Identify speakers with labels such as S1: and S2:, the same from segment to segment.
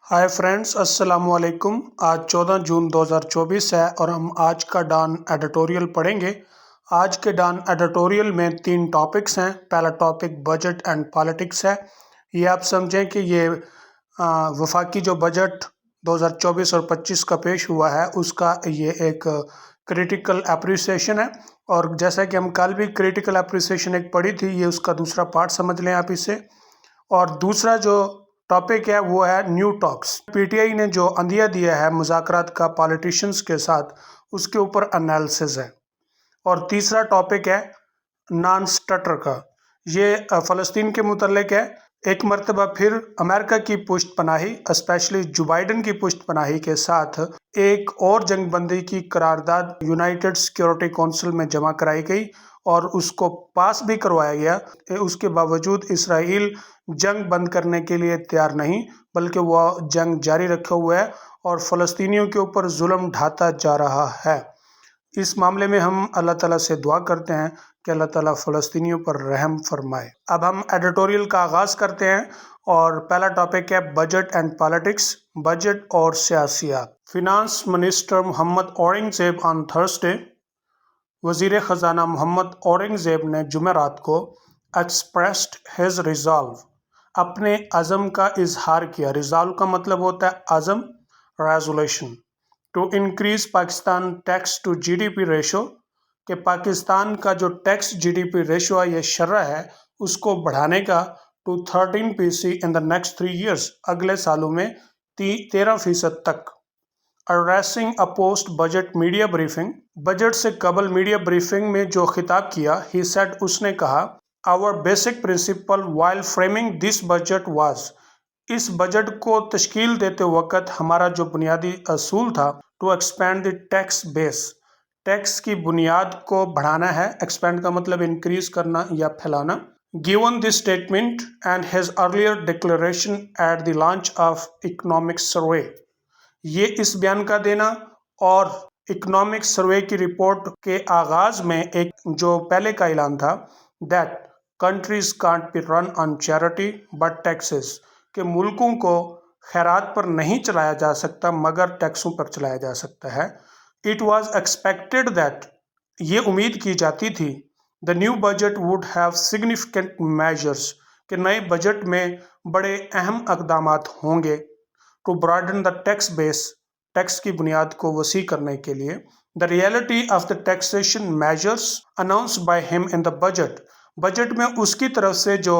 S1: Hi friends, अस्सलाम वालेकुम। आज 14 जून 2024 है और हम आज का डॉन एडिटोरियल पढ़ेंगे। आज के डॉन एडिटोरियल में 3 टॉपिक्स हैं। पहला टॉपिक बजट एंड पॉलिटिक्स है। ये आप समझें कि ये वफाकी जो बजट 2024 और 25 का पेश हुआ है उसका ये एक क्रिटिकल अप्रिसिएशन है। और जैसा कि हम कल भी क्रिटिकल अप्रिसिएशन एक पढ़ी थी, ये उसका दूसरा पार्ट समझ लें आप इसे। और दूसरा जो टॉपिक है वो है न्यू टॉक्स। पीटीआई ने जो अंदिया दिया है मुज़ाकरात का पॉलिटिशियंस के साथ, उसके ऊपर एनालिसिस है। और तीसरा टॉपिक है नॉन स्टटर का। ये फ़लस्तीन के मुतल्लिक है। एक मरतबा फिर अमेरिका की पुष्टपनाही, स्पेशली जो बाइडन की पुष्टपनाही के साथ एक और जंग बंदी की करारदाद यूनाइटेड सिक्योरिटी काउंसिल में जमा कराई गई और उसको पास भी करवाया गया। उसके बावजूद इसराइल जंग बंद करने के लिए तैयार नहीं, बल्कि वह जंग जारी रखा हुआ है और फ़लस्तीनियों के ऊपर जुल्म ढाता जा रहा है। इस मामले में हम अल्लाह ताला से दुआ करते हैं कि अल्लाह ताला फ़लस्तीनियों पर रहम फरमाए। अब हम एडिटोरियल का आगाज़ करते हैं और पहला टॉपिक है बजट एंड पॉलिटिक्स, बजट और सियासियात। Finance minister Muhammad Aurangzeb on Thursday, वज़ीर ख़जाना मोहम्मद औरंगज़ेब ने जुमेरात को एक्सप्रेस्ड हिज रिज़ॉल्व, अपने अज़म का इजहार किया। रिज़ॉल्व का मतलब होता है अज़म, resolution, to increase Pakistan tax to GDP ratio, कि पाकिस्तान का जो टैक्स जीडीपी रेशो है, ये शर्रा है, उसको बढ़ाने का to 13% in the next 3 years, अगले सालों में 13% तक। Addressing a post budget media briefing, budget से कबल मीडिया ब्रीफिंग में जो खिताब किया, ही सेड, उसने कहा, our basic principle while framing this budget was, इस बजट को तश्कील देते वक्त हमारा जो बुनियादी असूल था, to expand the tax base, tax की बुनियाद को बढ़ाना है। एक्सपेंड का मतलब इंक्रीज करना या फैलाना। Given this statement and his earlier declaration at the launch of economic survey, ये इस बयान का देना और इकोनॉमिक सर्वे की रिपोर्ट के आगाज में एक जो पहले का ऐलान था, that countries can't be run on charity but taxes, कि मुल्कों को खैरात पर नहीं चलाया जा सकता मगर टैक्सों पर चलाया जा सकता है। इट वाज एक्सपेक्टेड दैट, ये उम्मीद की जाती थी, the new budget would have significant measures, कि नए बजट में बड़े अहम इक़दामात होंगे, to broaden the tax base, tax की बुनियाद को वसी करने के लिए। The reality of the taxation measures announce by him in the budget, budget में उसकी तरफ से जो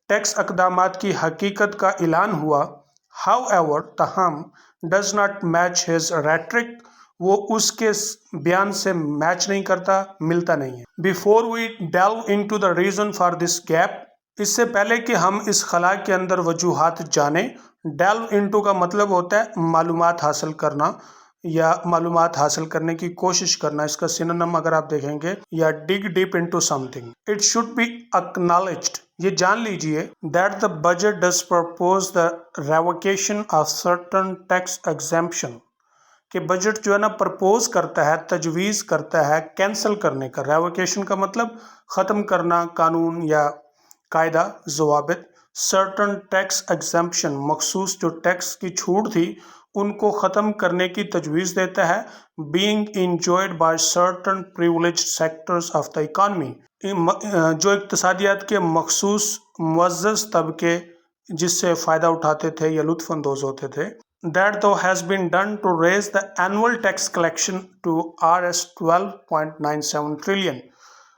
S1: टैक्स इक़दामात की हकीकत का ऐलान हुआ, हाउएवर, ताहम, does not match his rhetoric, वो उसके बयान से मैच नहीं करता, मिलता नहीं है। Before we delve into the reason for this gap, इससे पहले कि हम इस खला के अंदर वजूहात जाने, डेल्व इनटू का मतलब होता है मालूमात हासिल करना या मालूमात हासिल करने की कोशिश करना। इसका सिनोनिम अगर आप देखेंगे, या dig deep into something. It should be acknowledged, ये जान लीजिए, that the budget does propose the revocation of certain tax exemption, कि बजट जो है ना प्रपोज करता है, तजवीज़ करता है कैंसिल करने का। रेवोकेशन का मतलब ख़त्म करना, कानून या कायदा, ज़वाबित। सर्टन टैक्स एग्जेम्पशन, मखसूस जो टैक्स की छूट थी उनको ख़त्म करने की तजवीज़ देता है। Being enjoyed bye certain privileged sectors of the economy, जो इक़्तिसादियात के मखसूस मुअज़्ज़ज़ तबके जिससे फ़ायदा उठाते थे या लुत्फ़अंदोज़ होते थे। That though has been done to raise the annual tax collection to Rs 12.97 trillion,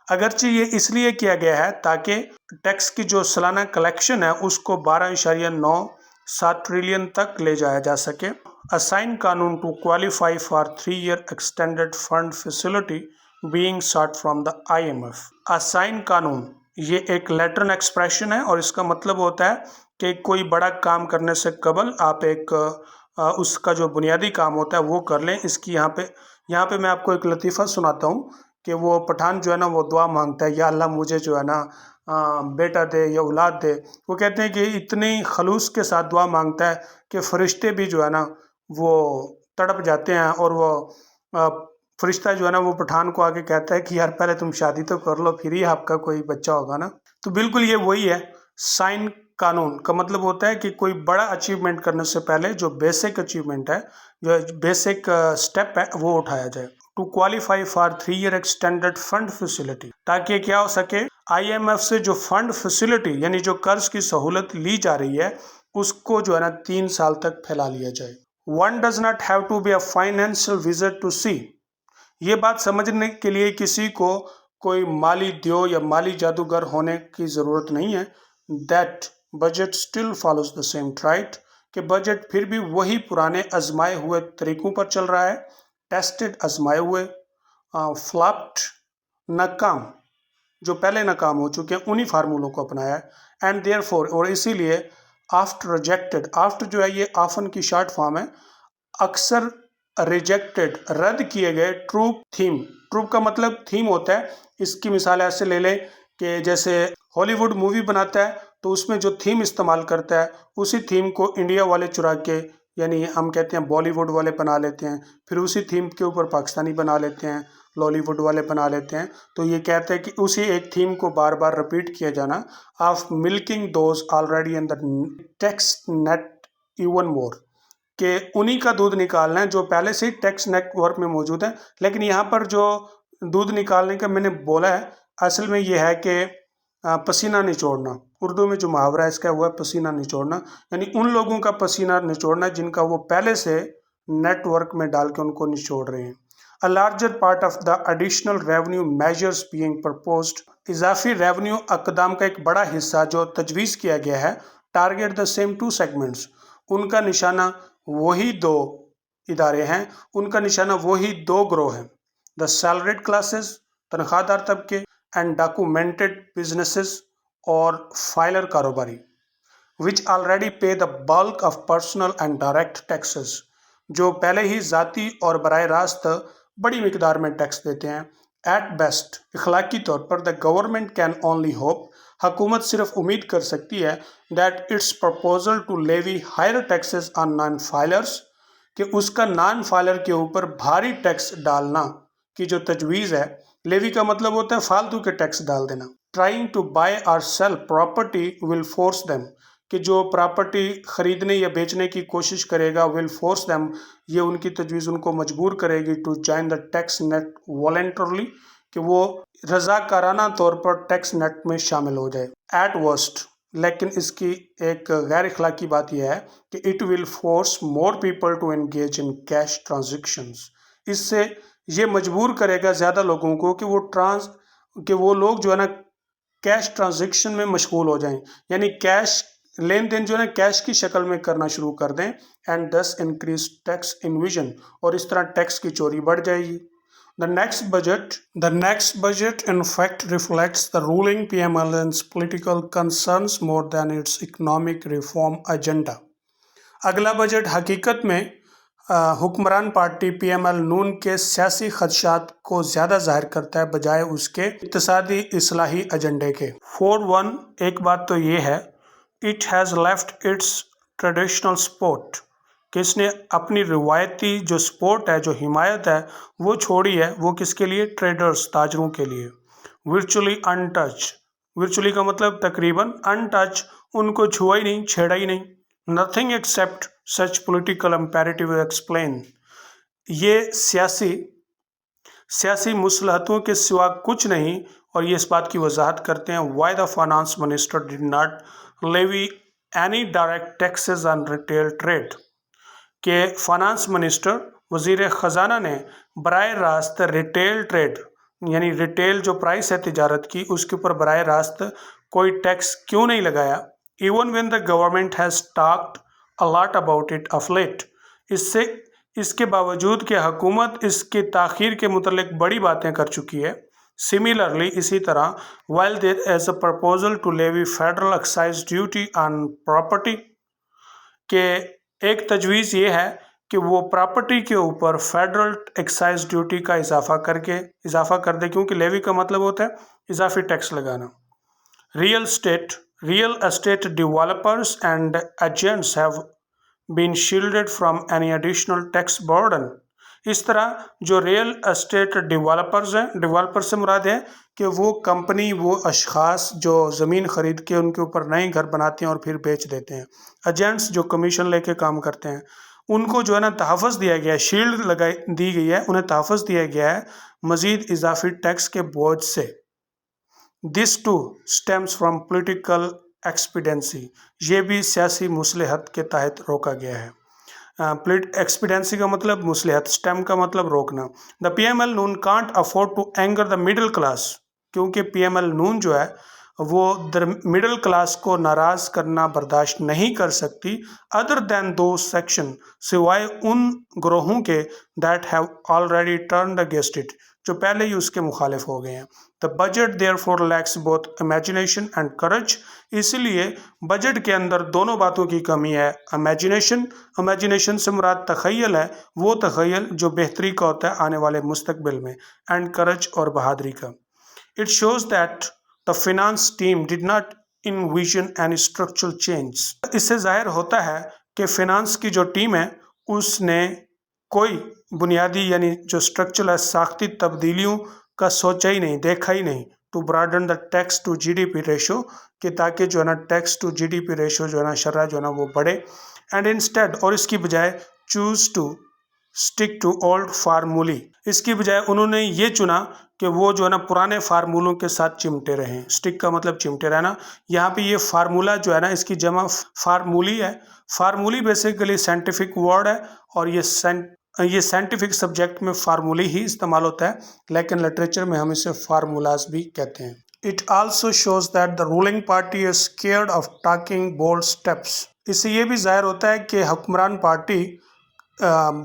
S1: अगरचे ये इसलिए किया गया है ताकि टैक्स की जो सालाना कलेक्शन है उसको 12.97 ट्रिलियन तक ले जाया जा सके। A sine qua non to qualify for 3-year extended fund facility being sought from the IMF। A sine qua non ये एक लैटिन एक्सप्रेशन है और इसका मतलब होता है कि कोई बड़ा काम करने से कबल आप एक उसका जो बुनियादी काम होता है वो कर लें। इसकी यहाँ पे मैं आपको एक लतीफ़ा सुनाता हूँ कि वो पठान जो है ना, वो दुआ मांगता है, या अल्लाह मुझे जो है ना बेटा दे या औलाद दे। वो कहते हैं कि इतनी खलूस के साथ दुआ मांगता है कि फ़रिश्ते भी जो है ना वो तड़प जाते हैं, और वो फ़रिश्ता जो है ना वो पठान को आके कहता है कि यार पहले तुम शादी तो कर लो, फिर ही आपका कोई बच्चा होगा ना। तो बिल्कुल ये वही है। साइन कानून का मतलब होता है कि कोई बड़ा अचीवमेंट करने से पहले जो बेसिक अचीवमेंट है, जो बेसिक स्टेप है, वो उठाया जाए। To qualify for 3 year extended fund facility, ताकि क्या हो सके, IMF से जो फंड फैसिलिटी यानी जो कर्ज की सहूलत ली जा रही है उसको जो है ना 3 साल तक फैला लिया जाए। One does not have to be a financial visit to see, ये बात समझने के लिए किसी को कोई माली द्यो या माली जादूगर होने की ज़रूरत नहीं है। That budget still follows the same trite, कि बजट फिर भी वही पुराने आजमाए हुए तरीकों पर चल रहा है। टेस्टेड आजमाए हुए, फ्लॉप्ड नाकाम, जो पहले नाकाम हो चुके हैं उन्हीं फार्मूलों को अपनाया है। एंड देयरफॉर, और इसीलिए आफ्टर रिजेक्टेड, आफ्टर जो है ये ऑफन की शॉर्ट फॉर्म है, अक्सर रिजेक्टेड रद्द किए गए ट्रूप थीम, ट्रूप का मतलब थीम होता है। इसकी मिसाल ऐसे ले लें कि जैसे हॉलीवुड मूवी बनाता है तो उसमें जो थीम इस्तेमाल करता है उसी थीम को इंडिया वाले चुरा के, यानी हम कहते हैं बॉलीवुड वाले बना लेते हैं, फिर उसी थीम के ऊपर पाकिस्तानी बना लेते हैं, लॉलीवुड वाले बना लेते हैं। तो ये कहते हैं कि उसी एक थीम को बार बार रिपीट किया जाना, of milking those already in the text net even more, कि उन्हीं का दूध निकालना है जो पहले से ही टेक्स्ट नेटवर्क में मौजूद है। लेकिन यहाँ पर जो दूध निकालने का मैंने बोला है असल में ये है कि पसीना निचोड़ना, उर्दू में जो मुहावरा है इसका हुआ है पसीना निचोड़ना, यानी उन लोगों का पसीना निचोड़ना जिनका वो पहले से नेटवर्क में डाल के उनको निचोड़ रहे हैं। A larger part of the additional revenue measures being proposed, इजाफी रेवेन्यू अकदाम का एक बड़ा हिस्सा जो तजवीज़ किया गया है, टारगेट द सेम 2 सेगमेंट्स, उनका निशाना वही 2 इदारे हैं, उनका निशाना वही 2 ग्रोह हैं। द सैलरीड क्लासेस, तनख्वाहदार तबके, एंड डॉक्यूमेंटेड बिजनेसेस, और फाइलर कारोबारी, विच ऑलरेडी पे the bulk of personal and direct taxes, जो पहले ही ज़ाती और बराह रास्त बड़ी मिकदार में टैक्स देते हैं। एट बेस्ट, इखलाकी तौर पर, the government can only hope, हुकूमत सिर्फ उम्मीद कर सकती है, that its proposal to levy higher taxes on non filers, कि उसका नॉन फाइलर के ऊपर भारी टैक्स डालना की जो तजवीज़ है, लेवी का मतलब होता है फालतू के टैक्स डाल देना। ट्राइंग टू बाय और sell property will force them, कि जो प्रॉपर्टी ख़रीदने या बेचने की कोशिश करेगा, विल फोर्स देम, ये उनकी तजवीज़ उनको मजबूर करेगी, to join the tax net voluntarily, कि वो रज़ाकाराना तौर पर टैक्स नेट में शामिल हो जाए। एट वर्स्ट, लेकिन इसकी एक गैर इखलाकी बात यह है कि it will force more people to engage in cash transactions, इससे ये मजबूर करेगा ज़्यादा लोगों को कि वो लोग जो है ना कैश ट्रांजेक्शन में मशगूल हो जाएं, यानी कैश लेन देन जो है ना कैश की शक्ल में करना शुरू कर दें। एंड दस इंक्रीज टैक्स इन्विजन, और इस तरह टैक्स की चोरी बढ़ जाएगी। The next budget in fact reflects the ruling PMLN's political concerns more than its economic reform agenda. अगला बजट हकीकत में हुक्मरान पार्टी PML नून के सियासी खदशात को ज़्यादा जाहिर करता है बजाय उसके इक़्तिसादी इस्लाही एजेंडे के। 4.1, एक बात तो ये है, it has left it's traditional support, कि इसने अपनी रिवायती जो सपोर्ट है, जो हिमायत है, वो छोड़ी है। वो किसके लिए? ट्रेडर्स, ताजरों के लिए। वर्चुअली अनटच, वर्चुअली का मतलब तकरीबन, अनटच, उनको छुआ ही नहीं, छेड़ा ही नहीं। Nothing except such political imperative explain, ये सियासी मुसलहतों के सिवा कुछ नहीं, और ये इस बात की वजाहत करते हैं why the finance minister did not levy any direct taxes on retail trade, के फाइनेंस मिनिस्टर वज़ीर ख़जाना ने बराह रास्त रिटेल ट्रेड, यानी रिटेल जो प्राइस है तिजारत की, उसके ऊपर बराह रास्त कोई टैक्स क्यों नहीं लगाया। Even when the government has talked a lot about it of late, इसके बावजूद कि हुकूमत इसके ताख़ीर के मुतल्लिक़ बड़ी बातें कर चुकी है। सिमिलरली, इसी तरह, while there is a proposal to levy federal excise duty on property, के एक तजवीज़ ये है कि वो प्रॉपर्टी के ऊपर फेडरल एक्साइज ड्यूटी का इजाफा कर दे, क्योंकि लेवी का मतलब होता है इजाफी टैक्स लगाना। Real estate developers and agents have been shielded from any additional tax burden, اس طرح جو ریئل اسٹیٹ ڈیولپرز ہیں، ڈیولپر سے مراد ہے کہ وہ کمپنی، وہ اشخاص جو زمین خرید کے ان کے اوپر نئے گھر بناتے ہیں اور پھر بیچ دیتے ہیں، ایجنٹس جو کمیشن لے کے کام کرتے ہیں، ان کو جو ہے نا تحفظ دیا گیا ہے، شیلڈ دی گئی ہے، انہیں تحفظ دیا گیا ہے مزید اضافی ٹیکس کے بوجھ سے۔ دس ٹو اسٹیمس فرام پولیٹیکل ایکسپیڈنسی، یہ بھی سیاسی مصلحت کے تحت روکا گیا ہے۔ ایکسپیڈنسی کا مطلب مصلحت، اسٹیم کا مطلب روکنا۔ The P M L Noon can't afford to anger the middle class, کیونکہ پی ایم ایل نون جو ہے وہ مڈل کلاس کو ناراض کرنا برداشت نہیں کر سکتی، ادر دین دو سیکشن، سوائے ان گروہوں کے that have already turned against it, جو پہلے ہی اس کے مخالف ہو گئے ہیں۔ The budget therefore lacks both imagination and courage, اسی لیے بجٹ کے اندر دونوں باتوں کی کمی ہے۔ امیجنیشن سے مراد تخیل ہے، وہ تخیل جو بہتری کا ہوتا ہے آنے والے مستقبل میں، اینڈ کرج اور بہادری کا۔ It shows that the finance team did not envision any structural change، اس سے ظاہر ہوتا ہے کہ فینانس کی جو ٹیم ہے اس نے کوئی بنیادی یعنی جو اسٹرکچرل ہے ساختی تبدیلیوں کا سوچا ہی نہیں، دیکھا ہی نہیں۔ To broaden the tax to G D P ratio, کہ تاکہ جو ہے نا tax to G D P ratio جو ہے نا شرح جو ہے نا وہ بڑھے، اینڈ انسٹیڈ، اور اس کی بجائے chose to stick to old formulae, اس کی بجائے انہوں نے یہ چنا کہ وہ جو ہے نا پرانے فارمولوں کے ساتھ چمٹے رہیں۔ اسٹک کا مطلب چمٹے رہنا، یہاں پہ یہ فارمولا جو ہے نا اس کی جمع فارمولی ہے۔ فارمولی بیسیکلی سائنٹیفک ورڈ ہے، اور یہ سائنٹیفک سبجیکٹ میں فارمولی ہی استعمال ہوتا ہے، لیکن لٹریچر میں ہم اسے فارمولاز بھی کہتے ہیں۔ It also shows that the ruling party is scared of talking bold steps, اس سے یہ بھی ظاہر ہوتا ہے کہ حکمران پارٹی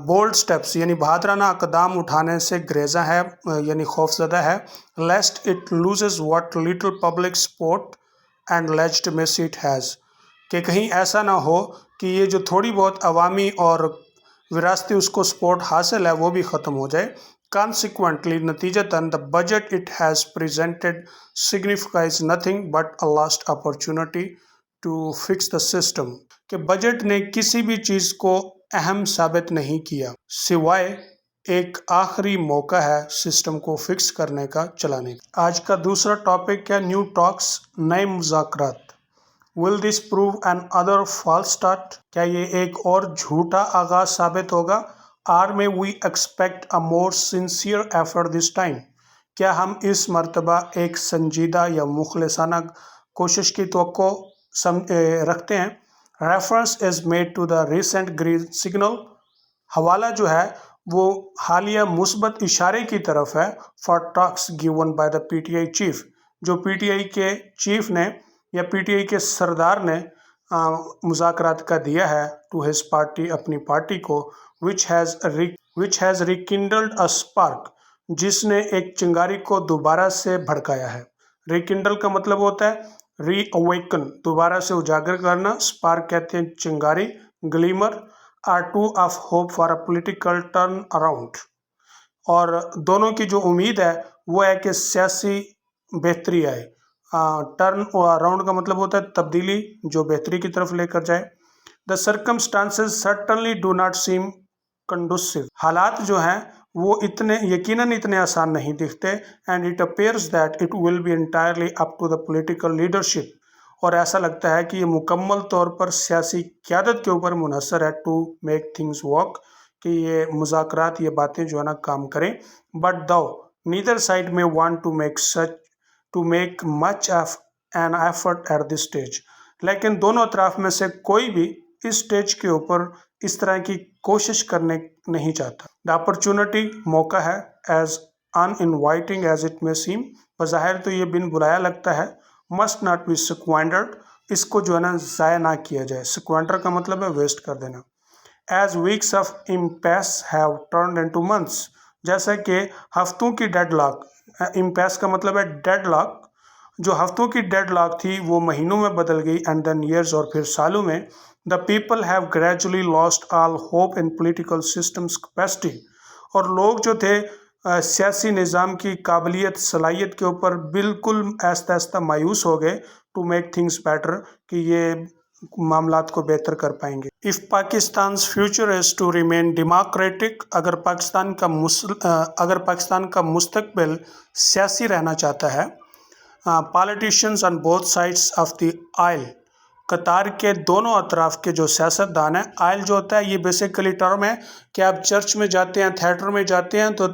S1: بولڈ سٹیپس یعنی بہادرانہ اقدام اٹھانے سے گریزاں ہے، یعنی خوف زدہ ہے۔ Lest it loses what little public support and legitimacy it has, کہ کہیں ایسا نہ ہو کہ یہ جو تھوڑی بہت عوامی اور وراثتی اس کو سپورٹ حاصل ہے وہ بھی ختم ہو جائے۔ کانسیکوینٹلی، نتیجتاً، the budget it has presented signifies nothing but a lost opportunity to fix the system، کہ بجٹ نے کسی بھی چیز کو اہم ثابت نہیں کیا سوائے ایک آخری موقع ہے سسٹم کو فکس کرنے کا، چلانے کا۔ آج کا دوسرا ٹاپک ہے نیو ٹاکس، نئے مذاکرات۔ Will this prove another false start، کیا یہ ایک اور جھوٹا آغاز ثابت ہوگا؟ Or may we expect a more sincere effort this time، کیا ہم اس مرتبہ ایک سنجیدہ یا مخلصانہ کوشش کی توقع رکھتے ہیں؟ Reference is made to the recent green signal، حوالہ جو ہے وہ حالیہ مثبت اشارے کی طرف ہے، for talks given by the PTI chief، جو پی ٹی آئی کے چیف نے یا پی ٹی آئی کے سردار نے مذاکرات کا دیا ہے to his party، اپنی پارٹی کو، which has rekindled a spark، جس نے ایک چنگاری کو دوبارہ سے بھڑکایا ہے۔ ریکنڈل کا مطلب ہوتا ہے ری اویکن، دوبارہ سے اجاگر کرنا، سپارک کہتے ہیں چنگاری، glamour are two of hope for a political turn around، اور دونوں کی جو امید ہے وہ ہے کہ سیاسی بہتری آئے۔ ٹرن اراؤنڈ کا مطلب ہوتا ہے تبدیلی جو بہتری کی طرف لے کر جائے۔ The circumstances certainly do not seem conducive، حالات جو ہیں وہ یقیناً اتنے آسان نہیں دکھتے، and it appears that it will be entirely up to the political leadership، اور ایسا لگتا ہے کہ یہ مکمل طور پر سیاسی قیادت کے اوپر منحصر ہے to make things work، کہ یہ مذاکرات، یہ باتیں جو ہے نا کام کریں۔ but though neither side may want to make much of an effort at this stage، لیکن دونوں اطراف میں سے کوئی بھی اس سٹیج کے اوپر اس طرح کی کوشش کرنے نہیں چاہتا۔ the opportunity، موقع ہے، as uninviting as it may seem، بظاہر تو یہ بن بلایا لگتا ہے، must not be squandered، اس کو جو ہے نا ضائع نہ کیا جائے۔ squander کا مطلب ہے ویسٹ کر دینا۔ as weeks of impasse have turned into months، جیسا کہ ہفتوں کی ڈیڈ لاک، impasse کا مطلب ہے ڈیڈ لاک، جو ہفتوں کی ڈیڈ لاک تھی وہ مہینوں میں بدل گئی، and then years، اور پھر سالوں میں۔ the people have gradually lost all hope in political systems capacity، اور لوگ جو تھے سیاسی نظام کی قابلیت، صلاحیت کے اوپر بالکل آہستہ آہستہ مایوس ہو گئے، to make things better، کہ یہ मामलात को बेहतर कर पाएंगे। If Pakistan future is to remain democratic, अगर पाकिस्तान का मुस्तकबिल सियासी रहना चाहता है, politicians on both sides of the aisle, कतार के दोनों अतराफ के जो सियासतदान हैं, आइल जो होता है ये बेसिकली टर्म है कि आप चर्च में जाते हैं, थिएटर में जाते हैं, तो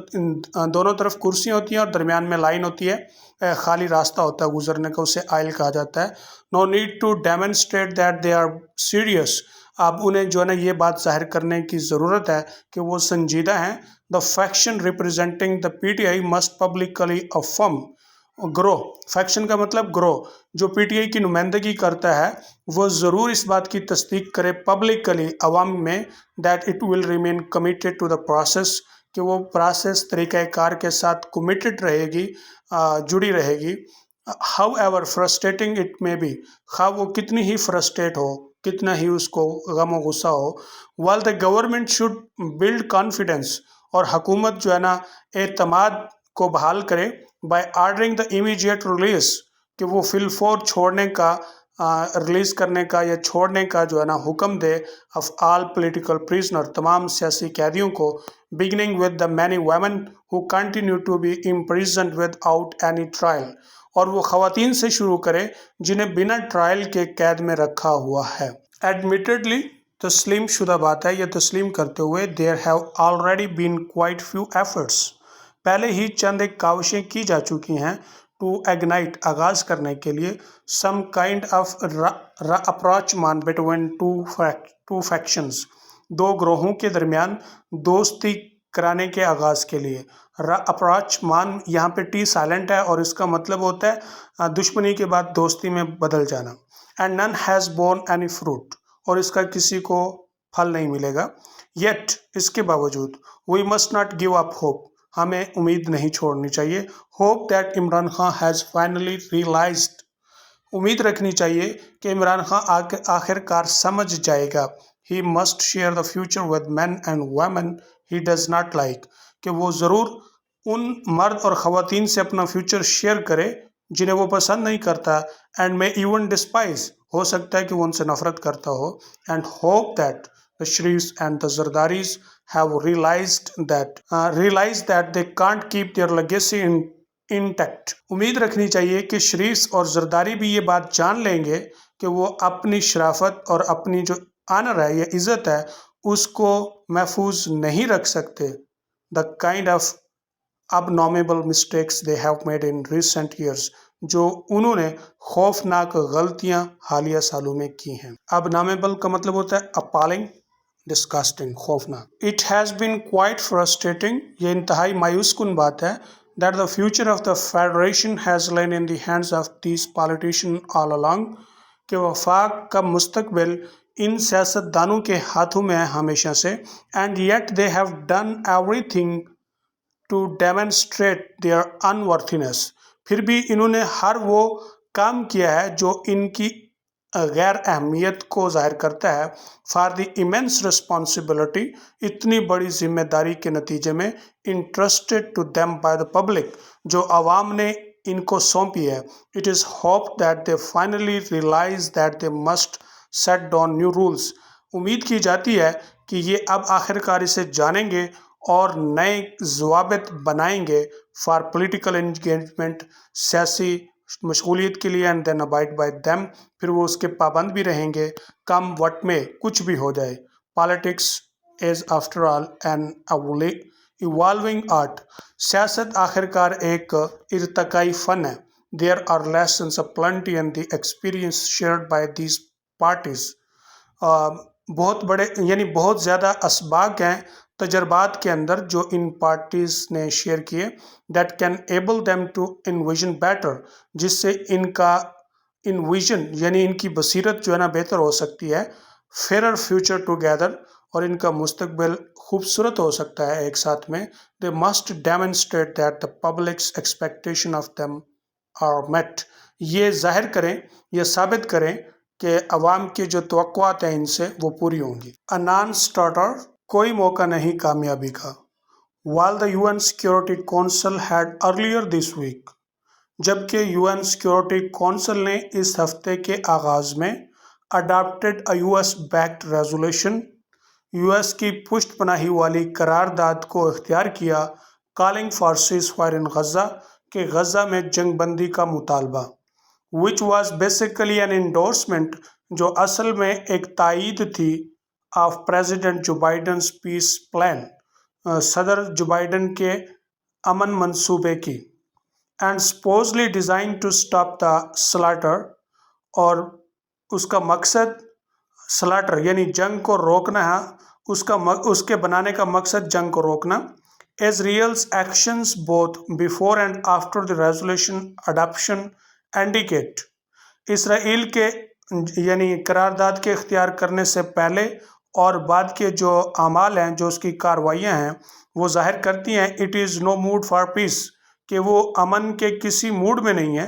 S1: दोनों तरफ कुर्सियाँ होती हैं और दरमियान में लाइन होती है, खाली रास्ता होता है गुजरने का, उसे आइल कहा जाता है। No need to demonstrate that they are serious, अब उन्हें जो है ना ये बात जाहिर करने की ज़रूरत है कि वो संजीदा हैं। The faction representing the PTI must publicly affirm, ग्रो, फैक्शन का मतलब ग्रो, जो पीटीआई की नुमाइंदगी करता है वो ज़रूर इस बात की तस्दीक करे पब्लिकली अवाम में, that it will remain committed to the process, कि वो प्रोसेस तरीक़ाकार के साथ कमिटेड रहेगी, जुड़ी रहेगी। How ever frustrating it may be, खा वो कितनी ही फ्रस्ट्रेट हो, कितना ही उसको गम व गुस्सा हो। वाल the government should build confidence, और हुकूमत जो है ना एतमाद को बहाल करे, by ordering the immediate release, कि वो फिलफौर छोड़ने का, रिलीज़ करने का या छोड़ने का जो है ना हुक्म दे, ऑफ ऑल पॉलिटिकल प्रिजनर, तमाम सियासी कैदियों को, beginning with the many women who continue to be imprisoned without any trial, और वो ख़वातीन से शुरू करे जिन्हें बिना ट्रायल के कैद में रखा हुआ है। एडमिटेडली, तस्लीम शुदा बात है, यह तस्लीम करते हुए, there have already been quite few efforts, पहले ही चंद एक काविशें की जा चुकी हैं, टू एग्नाइट, आगाज़ करने के लिए, some kind of rapprochement between two factions, दो ग्रोहों के दरमियान दोस्ती कराने के आगाज़ के लिए। अप्रोचमान यहाँ पे टी साइलेंट है और इसका मतलब होता है दुश्मनी के बाद दोस्ती में बदल जाना। And none has borne any fruit, और इसका किसी को फल नहीं मिलेगा। येट, इसके बावजूद, we must not give up hope, हमें उम्मीद नहीं छोड़नी चाहिए। Hope that Imran Khan has finally realised, उम्मीद रखनी चाहिए कि इमरान खान आखिरकार समझ जाएगा। He must share the future with man and women he does not like, कि वो ज़रूर उन मर्द और ख़वातीन से अपना फ्यूचर शेयर करे जिन्हें वो पसंद नहीं करता, एंड मे इवन डिस्पाइज, हो सकता है कि वो उनसे नफरत करता हो। And hope that the Sharifs and the Zardaris have realized that they can't keep their legacy intact. उम्मीद रखनी चाहिए कि शरीफ और जरदारी भी ये बात जान लेंगे कि वो अपनी शराफत और अपनी जो आनर है या इज़्ज़त है उसको महफूज नहीं रख सकते। The kind of abnormal mistakes they have made in recent years, जो उन्होंने खौफनाक गलतियां हालिया सालों में की हैं। abnormal का मतलब होता है appalling, डिस्कास्टिंग, खौफनाक। It has been quite frustrating, ये इंतहाई मायूस कुन बात है, that the future of the federation has lain in the hands of these politician all along, कि वफाक का मुस्तकबिल इन सियासतदानों के हाथों में है हमेशा से। And yet they have done everything to demonstrate their unworthiness, फिर भी इन्होंने हर वो काम किया है जो इनकी गैर अहमियत को ज़ाहिर करता है। फॉर द इमेंस रिस्पॉन्सिबिलिटी, इतनी बड़ी जिम्मेदारी के नतीजे में, entrusted to them by the public, जो आवाम ने इनको सौंपी है। It is hope that they finally realise that they must set down new rules, उम्मीद की जाती है कि ये अब आखिरकार इसे जानेंगे और नए ज़वाबित बनाएंगे फॉर पॉलिटिकल एंगेजमेंट, सियासी मशगूलियत के लिए, and then abide by them, फिर वो उसके पाबंद भी रहेंगे, कम वट में, कुछ भी हो जाए। Politics is after all an evolving art, सियासत आखिरकार एक इर्तकाई फ़न है। There are lessons plenty and the experience shared by these parties, बहुत बड़े यानी बहुत ज़्यादा असबाक हैं तजर्बात के अंदर जो इन पार्टीज़ ने शेयर किए, that can able them to envision better, जिससे इनका इनविजन यानी इनकी बसीरत जो है ना बेहतर हो सकती है। फेयर फ्यूचर टुगेदर, और इनका मुस्तकबिल खूबसूरत हो सकता है एक साथ में। They must demonstrate that the public's expectation of them are met, ये जाहिर करें, ये साबित करें कि अवाम की जो तवक्कुआत हैं इनसे वो पूरी होंगी। अ नॉन स्टार्टर, कोई मौका नहीं कामयाबी का। While the UN Security Council had earlier this week, जबकि UN Security Council ने इस हफ्ते के आगाज़ में adopted a US-backed resolution, US की पुष्ट पनाही वाली करारदाद को इख्तियार किया, calling for ceasefire in Gaza कि गजा में जंग बंदी का मुतालबा, which was basically an endorsement जो असल में एक तायीद थी of President Joe Biden's peace plan, सदर जो बाइडन के अमन मंसूबे की, and supposedly designed to stop the slaughter, और उसका मकसद स्लाटर यानी जंग को रोकना है, उसके बनाने का मकसद जंग को रोकना। Israel's actions both before and after the resolution adoption indicate, Israel के यानी करारदाद के इख्तियार करने से पहले और बाद के जो अमाल हैं, जो उसकी कार्रवाइयाँ हैं, वो जाहिर करती हैं it is no mood for peace, कि वो अमन के किसी मूड में नहीं है।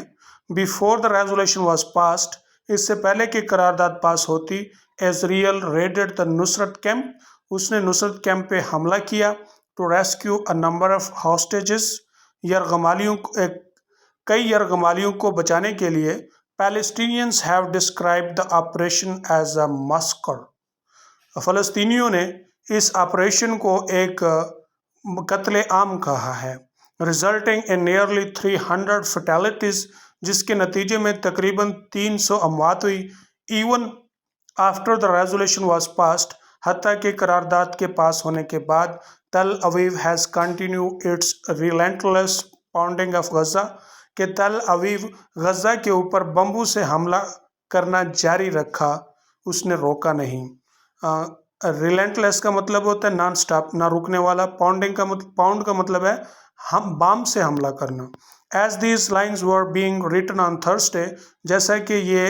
S1: Before the resolution was passed, इससे पहले कि करारदाद पास होती, Israel raided the Nusrat camp, उसने नुसरत कैंप पे हमला किया to rescue a number of hostages, कई यरगमालियों को बचाने के लिए। Palestinians have described the operation as a massacre, फ़लस्तीनियों ने इस ऑपरेशन को एक कत्ले आम कहा है। रिजल्टिंग इन नियरली 300 फैटेलिटीज़, जिसके नतीजे में तकरीबन 300 अमवात हुई। Even after the resolution was passed, हत्ता कि करारदाद के पास होने के बाद, Tel Aviv has continue its relentless pounding of Gaza, कि तल अवीव गजा के ऊपर बम्बू से हमला करना जारी रखा, उसने रोका नहीं। रिलेंटलेस का मतलब होता है नॉन स्टॉप, ना रुकने वाला। पाउंड का मतलब है हम बाम से हमला करना। As these lines were being written on Thursday, जैसा कि ये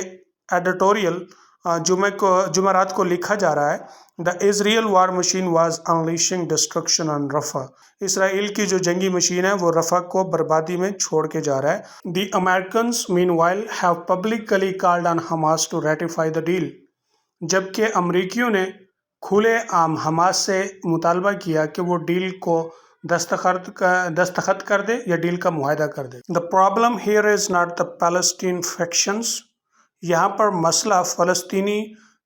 S1: एडिटोरियल जुमेरात को लिखा जा रहा है, the Israel war machine was unleashing destruction on Rafah, Israel की जो जंगी मशीन है वो रफा को बर्बादी में छोड़ के जा रहा है। The Americans meanwhile have publicly called on Hamas to ratify the deal, जबकि अमरीकियों ने खुले आम हमास से मुतालबा किया कि वो डील को दस्तखत कर दे या डील का मुआहदा कर दे। The problem here is not the Palestine factions, यहाँ पर मसला फ़लस्तीनी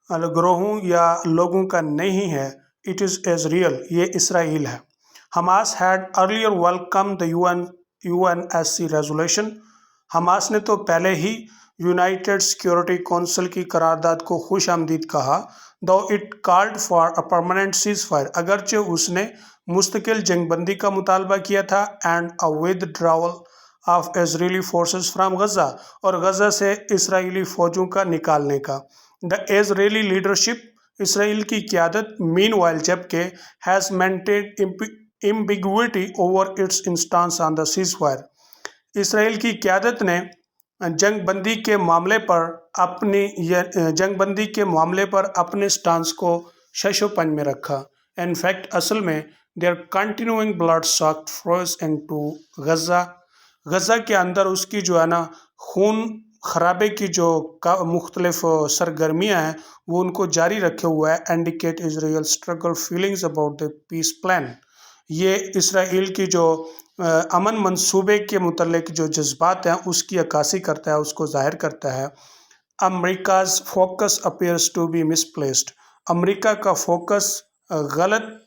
S1: ग्रोहों या लोगों का नहीं है, इट इज़ इजराइल, ये इसराइल है। Hamas had earlier welcome the UNSC resolution, Hamas ने तो पहले ही यूनाइटेड सिक्योरिटी काउंसिल की करारदाद को खुश आमदीद कहा, though it called for a permanent ceasefire, अगरचे उसने मुस्तकिल जंगबंदी का मुतालबा किया था, and a withdrawal of Israeli forces from Gaza, और गजा से इसराइली फ़ौजों का निकालने का। द इजरायली लीडरशिप, इसराइल की क़यादत, मीनवाइल जबकि has maintained ambiguity over it's instance on the cease fire, Israel की क़यादत ने जंगबंदी के मामले पर अपने स्टांस को शशोपंज में रखा। इनफैक्ट असल में they are continuing blood soaked forays into Gaza, Gaza के अंदर उसकी जो है ना खून खराबे की जो मुख्तलिफ सरगर्मियाँ हैं वो उनको जारी रखे हुआ है। Indicate Israel struggle feelings about the peace plan, ये इसराइल की जो अमन मंसूबे के मुतल्लिक जो जज्बात हैं उसकी अक्कासी करता है, उसको जाहिर करता है। America's focus appears to be misplaced, America का फोकस गलत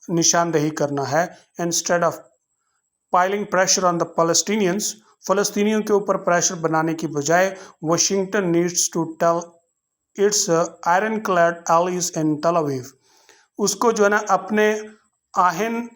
S1: निशानदही करना है। Instead of piling pressure on the Palestinians, फ़लस्तीनियों के ऊपर प्रेशर बनाने की बजाय Washington needs to tell its ironclad allies in Tel Aviv, उसको जो है ना अपने आहन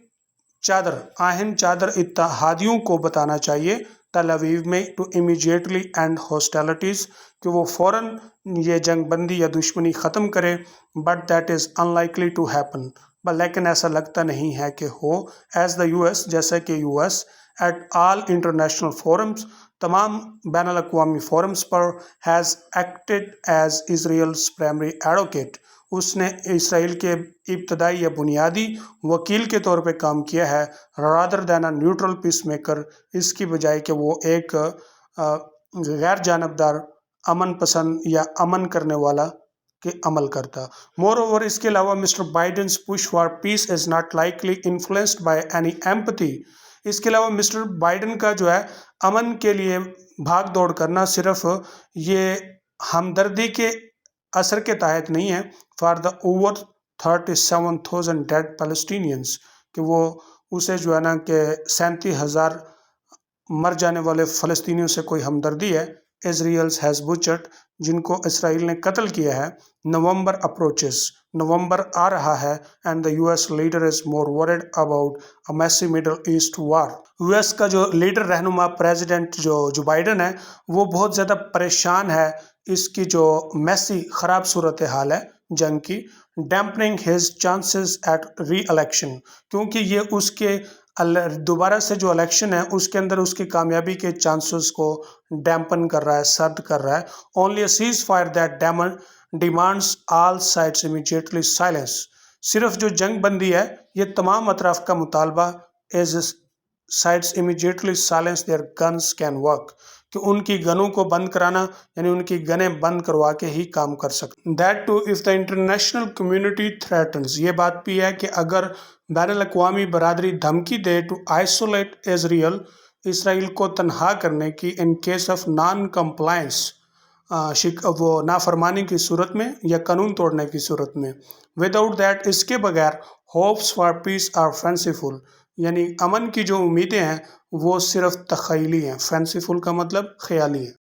S1: चादर इत्तेहादियों को बताना चाहिए तल अवीव में, टू इमीडिएटली एंड हॉस्टिलिटीज़, कि वो फ़ौरन ये जंगबंदी या दुश्मनी ख़त्म करे। But that is unlikely to happen, लेकिन ऐसा लगता नहीं है कि हो। एज द यूएस, जैसे कि US at all international forums, तमाम बैनुल अक़वामी फोरम्स पर, has acted as Israel's primary advocate, उसने इसराइल के इब्तदाई या बुनियादी वकील के तौर पे काम किया है, rather than a neutral peace maker, इसकी बजाय कि वो एक गैर जानबदार अमन पसंद या अमन करने वाला के अमल करता। मोर ओवर, इसके अलावा mister Biden's push for peace is not likely influenced by any empathy, इसके अलावा मिस्टर बाइडेन का जो है अमन के लिए भाग दौड़ करना सिर्फ ये हमदर्दी के असर के तहत नहीं है for the over 37,000 dead Palestinians, कि वो उसे जो है ना कि 37,000 मर जाने वाले फ़लस्तीनियों से कोई हमदर्दी है। इजराइल्स हैज़ बुचर्ड, जिनको इसराइल ने कत्ल किया है। नवंबर अप्रोचेस, नवंबर आ रहा है and the US leader is more worried about a messy Middle East war. US का जो लीडर रहनुमा प्रेसिडेंट जो बाइडन है वो बहुत ज़्यादा परेशान है इसकी जो मैसी ख़राब सूरत हाल है जंग की। Dampening his chances at re election, क्योंकि ये उसके दोबारा से जो इलेक्शन है उसके अंदर उसकी कामयाबी के चांसेस को डैम्पन कर रहा है, सर्द कर रहा है। Only a cease fire that demands all sides immediately silence, सिर्फ जो जंग बंदी है ये तमाम अतराफ का मुतालबा as sides immediately silence their guns can work, कि उनकी गनों को बंद कराना यानी उनकी गनें बंद करवा के ही काम कर सकते। That too if the international community threatens, ये बात भी है कि अगर बैनुल-अक़वामी बरादरी धमकी दे टू आइसोलेट इजराइल, इसराइल को तनहा करने की in case of non compliance, वो नाफरमानी की सूरत में या कानून तोड़ने की सूरत में। विदाउट दैट, इसके बगैर hopes for peace are fanciful, यानी अमन की जो उम्मीदें हैं वो सिर्फ तख़यली हैं। फैंसीफुल का मतलब ख्याली है।